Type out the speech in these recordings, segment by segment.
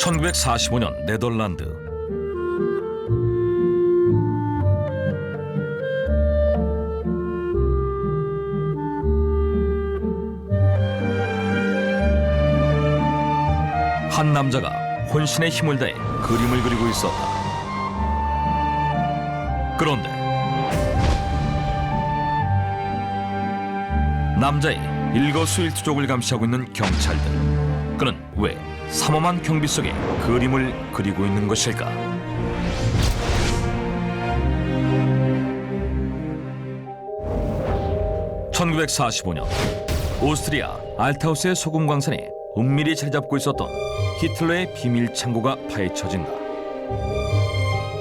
1945년 네덜란드. 한 남자가 혼신의 힘을 다해 그림을 그리고 있었다. 그런데 남자의 일거수일투족을 감시하고 있는 경찰들. 그는 왜 삼엄한 경비 속에 그림을 그리고 있는 것일까? (1945년) 오스트리아 알타우스의 소금 광산에 은밀히 자리 잡고 있었던 히틀러의 비밀 창고가 파헤쳐진다.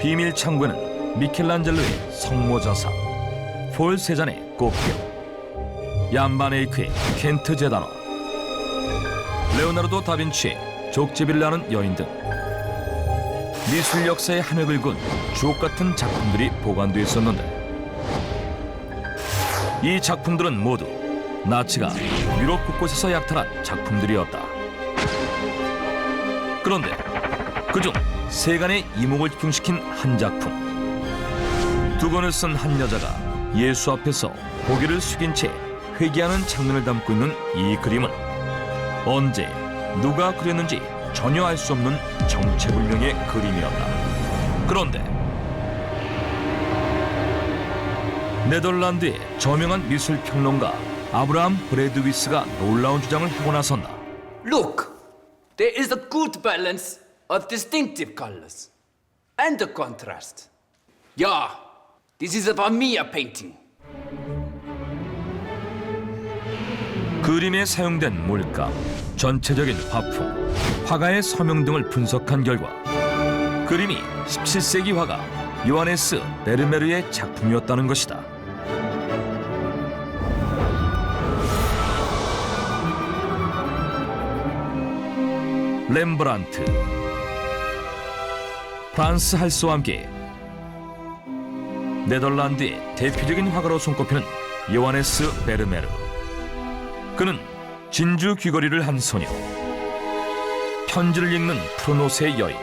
비밀 창고에는 미켈란젤로의 성모자상, 폴 세잔의 꽃병, 얀 반 에이크의 켄트 재단어, 레오나르도 다빈치의 족제비를 나는 여인 등 미술 역사의 한 획을 그은 주옥 같은 작품들이 보관돼 있었는데, 이 작품들은 모두 나치가 유럽 곳곳에서 약탈한 작품들이었다. 그런데 그중 세간의 이목을 집중시킨 한 작품. 두건을 쓴 한 여자가 예수 앞에서 고개를 숙인 채 회개하는 장면을 담고 있는 이 그림은 언제 누가 그렸는지 전혀 알 수 없는 정체불명의 그림이었다. 그런데 네덜란드의 저명한 미술평론가 아브라함 브래드위스가 놀라운 주장을 하고 나선다. Look, there is a good balance of distinctive colors and the contrast. Yeah, this is a Vermeer painting. 그림에 사용된 물감, 전체적인 화풍, 화가의 서명 등을 분석한 결과 그림이 17세기 화가 요하네스 베르메르의 작품이었다는 것이다. 렘브란트, 프란스 할스와 함께 네덜란드의 대표적인 화가로 손꼽히는 요하네스 베르메르. 그는 진주 귀걸이를 한 소녀, 편지를 읽는 푸른 옷의 여인,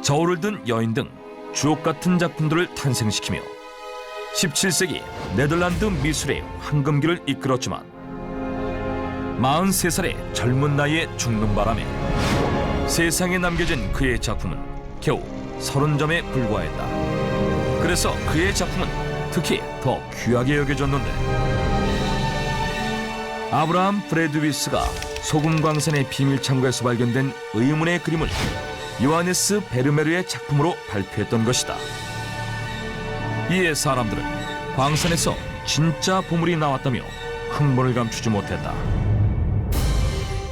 저울을 든 여인 등 주옥 같은 작품들을 탄생시키며 17세기 네덜란드 미술의 황금기를 이끌었지만 43살의 젊은 나이에 죽는 바람에 세상에 남겨진 그의 작품은 겨우 30점에 불과했다. 그래서 그의 작품은 특히 더 귀하게 여겨졌는데, 아브라함 브래드위스가 소금광산의 비밀창고에서 발견된 의문의 그림을 요하네스 베르메르의 작품으로 발표했던 것이다. 이에 사람들은 광산에서 진짜 보물이 나왔다며 흥분을 감추지 못했다.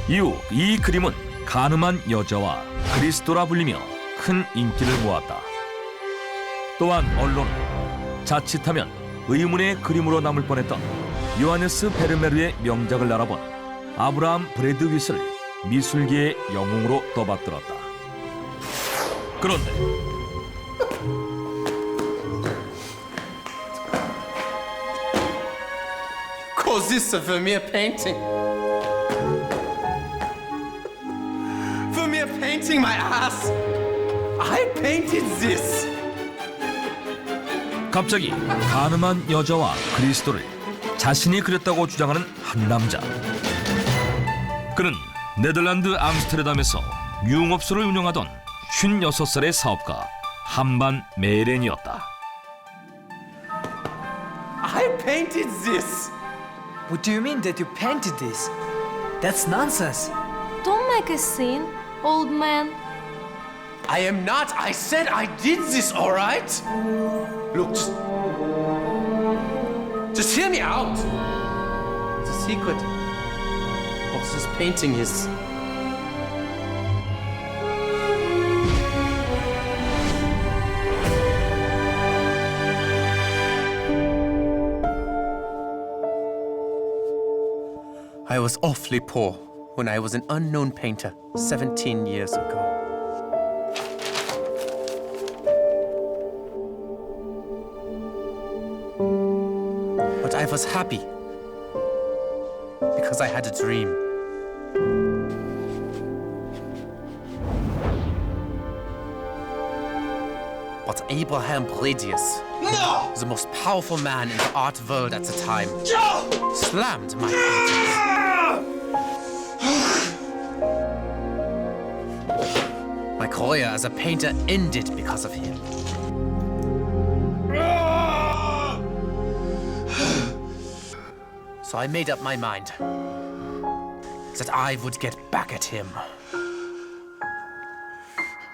이후 이 그림은 가늠한 여자와 그리스도라 불리며 큰 인기를 모았다. 또한 언론은 자칫하면 의문의 그림으로 남을 뻔했던 요하네스 베르메르의 명작을 알아본 아브라함 브래드위스를 미술계의 영웅으로 떠받들었다. 그런데 Call this a Vermeer painting? Vermeer painting, my ass! I painted this! 갑자기 가늠한 여자와 그리스도를 자신이 그렸다고 주장하는 한 남자. 그는 네덜란드 암스테르담에서 유흥업소를 운영하던 56살의 사업가 한반 메렌이었다. I painted this! What do you mean that you painted this? That's nonsense. Don't make a scene, old man. I am not. I said I did this, all right? Look, just hear me out. The secret of this painting is I was awfully poor when I was an unknown painter 17 years ago. But I was happy because I had a dream. But Abraham Bredius, the most powerful man in the art world at the time, slammed my paintings. My career as a painter ended because of him. So I made up my mind that I would get back at him.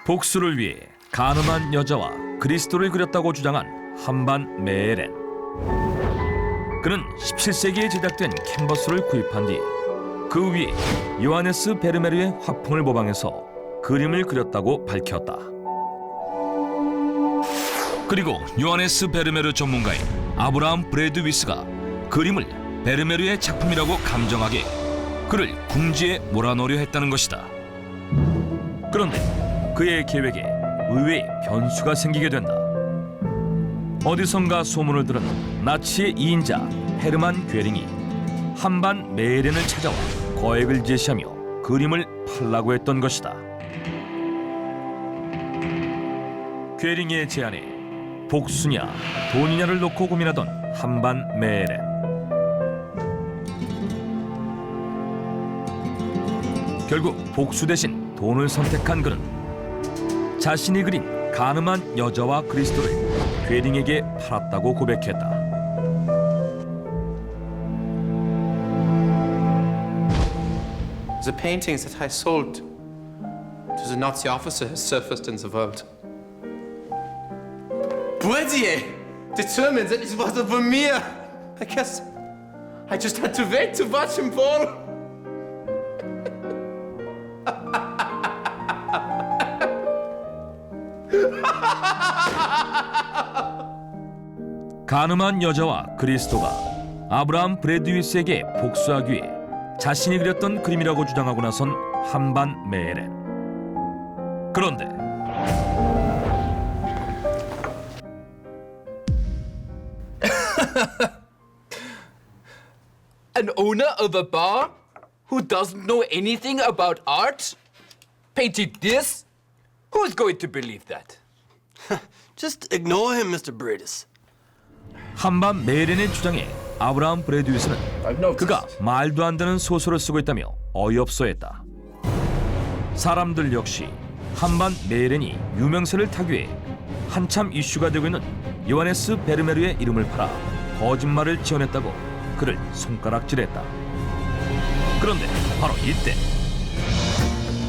복수를 위해 가늠한 여자와 그리스도를 그렸다고 주장한 한반 메에렌. 그는 17세기에 제작된 캔버스를 구입한 뒤 그 위에 요하네스 베르메르의 화풍을 모방해서 그림을 그렸다고 밝혔다. 그리고 요하네스 베르메르 전문가인 아브라함 브래드위스가 그림을 베르메르의 작품이라고 감정하게 그를 궁지에 몰아넣으려 했다는 것이다. 그런데 그의 계획에 의외의 변수가 생기게 된다. 어디선가 소문을 들은 나치의 2인자 헤르만 괴링이 한반 메에렌을 찾아와 거액을 제시하며 그림을 팔라고 했던 것이다. 괴링의 제안에 복수냐 돈이냐를 놓고 고민하던 한반 메에렌. 결국 복수 대신 돈을 선택한 그는 자신이 그린 가늠한 여자와 그리스도를 괴링에게 팔았다고 고백했다. The paintings that I sold to the Nazi officer has surfaced in the world. Bredier determined that it was a Vermeer. I guess I just had to wait to watch him fall. 가늠한 여자와 그리스도가 아브라함 브래드위스에게 복수하기 위해 자신이 그렸던 그림이라고 주장하고 나선 한반 메에렌. 그런데 An owner of a bar who doesn't know anything about art painted this? Who's going to believe that? Just ignore him, Mr. Bredis. 한반 메에렌의 주장에 아브라함 브래드위스는 그가 말도 안 되는 소설을 쓰고 있다며 어이없어했다. 사람들 역시 한반 메에렌이 유명세를 타기 위해 한참 이슈가 되고 있는 요하네스 베르메르의 이름을 팔아 거짓말을 지어냈다고 그를 손가락질했다. 그런데 바로 이때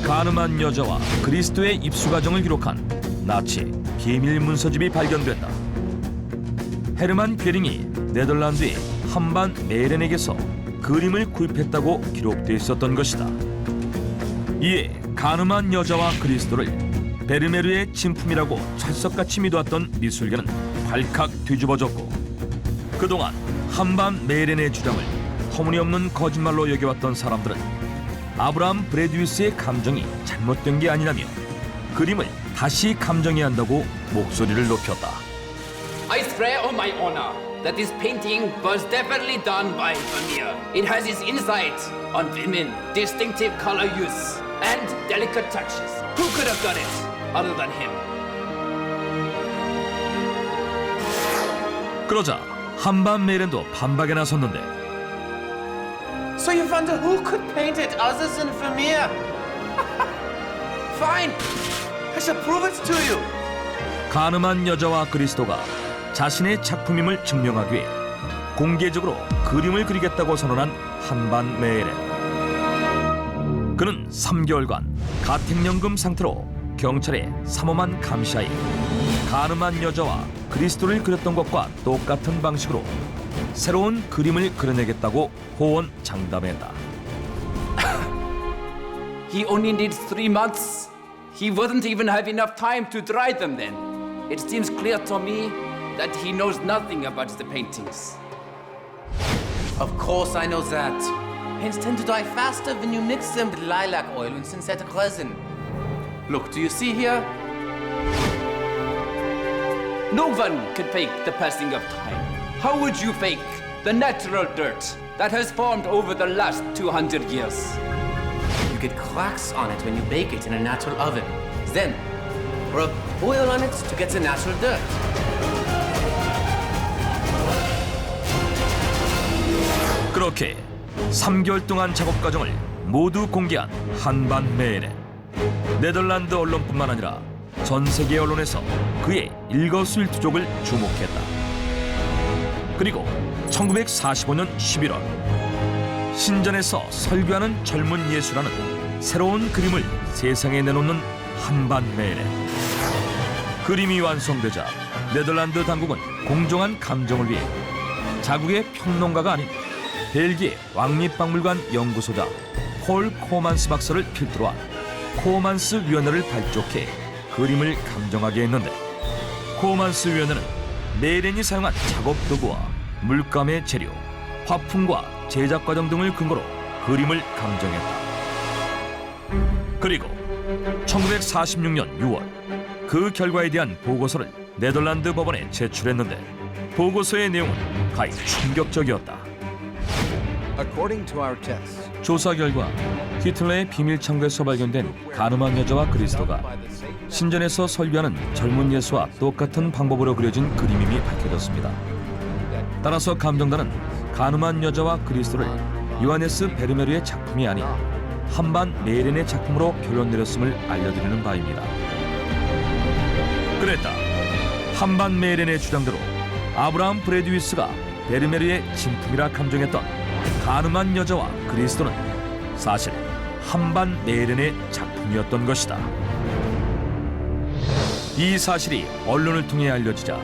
가늠한 여자와 그리스도의 입수 과정을 기록한 나치의 비밀 문서집이 발견됐다. 헤르만 괴링이 네덜란드의 한반 메에렌에게서 그림을 구입했다고 기록돼 있었던 것이다. 이에 가늠한 여자와 그리스도를 베르메르의 진품이라고 철석같이 믿어왔던 미술계는 발칵 뒤집어졌고, 그동안 한반 메에렌의 주장을 터무니없는 거짓말로 여겨왔던 사람들은 아브라함 브래드위스의 감정이 잘못된 게 아니라며 그림을 다시 감정해야 한다고 목소리를 높였다. I swear on my honor that this painting was definitely done by Vermeer. It has his insight on women, distinctive color use, and delicate touches. Who could have done it other than him? 그러자 한반 메에렌도 반박에 나섰는데, So you wonder who could paint it other than Vermeer? Fine, I shall prove it to you. 가늠한 여자와 그리스도가 자신의 작품임을 증명하기 위해 공개적으로 그림을 그리겠다고 선언한 한반 메에렌. 그는 3개월간 가택연금 상태로 경찰의 삼엄한 감시하에 가늠한 여자와 그리스도를 그렸던 것과 똑같은 방식으로 새로운 그림을 그려내겠다고 호언장담했다. He only needs 3 months. He wouldn't even have enough time to dry them then. It seems clear to me that he knows nothing about the paintings. Of course I know that. Paints tend to dry faster when you mix them with lilac oil and synthetic resin. Look, do you see here? No one can fake the passing of time. How would you fake the natural dirt that has formed over the last 200 years? You get cracks on it when you bake it in a natural oven. Then, Rub oil on it to get the natural dirt. 그렇게 3개월 동안 작업 과정을 모두 공개한 한반 메일엔 네덜란드 언론뿐만 아니라 전 세계 언론에서 그의 일거수일투족을 주목했다. 그리고 1945년 11월 신전에서 설교하는 젊은 예수라는 새로운 그림을 세상에 내놓는 한반 메일엔 그림이 완성되자 네덜란드 당국은 공정한 감정을 위해 자국의 평론가가 아닌 벨기에 왕립박물관 연구소자 폴 코만스 박사를 필두로 한 코만스 위원회를 발족해 그림을 감정하게 했는데 코만스 위원회는 메일엔이 사용한 작업 도구와 물감의 재료, 화풍과 제작 과정 등을 근거로 그림을 감정했다. 그리고 1946년 6월 그 결과에 대한 보고서를 네덜란드 법원에 제출했는데 보고서의 내용은 가히 충격적이었다. According to our tests, 조사 결과 히틀러의 비밀 창고에서 발견된 가늠한 여자와 그리스도가 신전에서 설교하는 젊은 예수와 똑같은 방법으로 그려진 그림임이 밝혀졌습니다. 따라서 감정단은 가늠한 여자와 그리스도를 요하네스 베르메르의 작품이 아닌 한반 메일엔의 작품으로 결론 내렸음을 알려드리는 바입니다. 그랬다. 한반 메일엔의 주장대로 아브라함 브레드위스가 베르메르의 진품이라 감정했던 가늠한 여자와 그리스도는 사실 한반 메일엔의 작품이었던 것이다. 이 사실이 언론을 통해 알려지자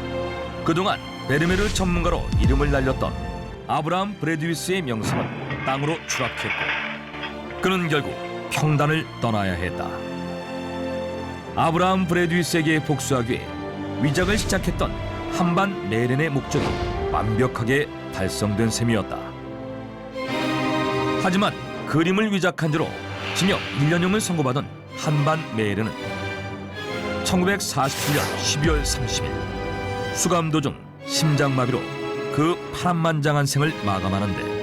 그동안 베르메르 전문가로 이름을 날렸던 아브라함 브레드위스의 명성은 땅으로 추락했고 그는 결국 평단을 떠나야 했다. 아브라함 브레드위스에게 복수하기 위해 위작을 시작했던 한반 메일엔의 목적이 완벽하게 달성된 셈이었다. 하지만 그림을 위작한 죄로 징역 1년형을 선고받은 한반 메일엔은 1947년 12월 30일 수감 도중 심장마비로 그 파란만장한 생을 마감하는데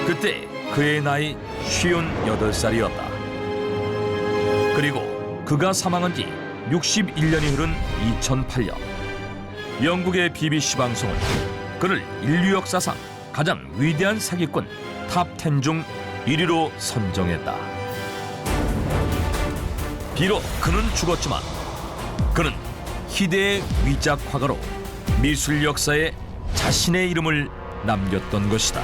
그때 그의 나이 58살이었다. 그리고 그가 사망한 지 61년이 흐른 2008년 영국의 BBC 방송은 그를 인류 역사상 가장 위대한 사기꾼 탑10 중 1위로 선정했다. 비록 그는 죽었지만 그는 희대의 위작 화가로 미술 역사에 자신의 이름을 남겼던 것이다.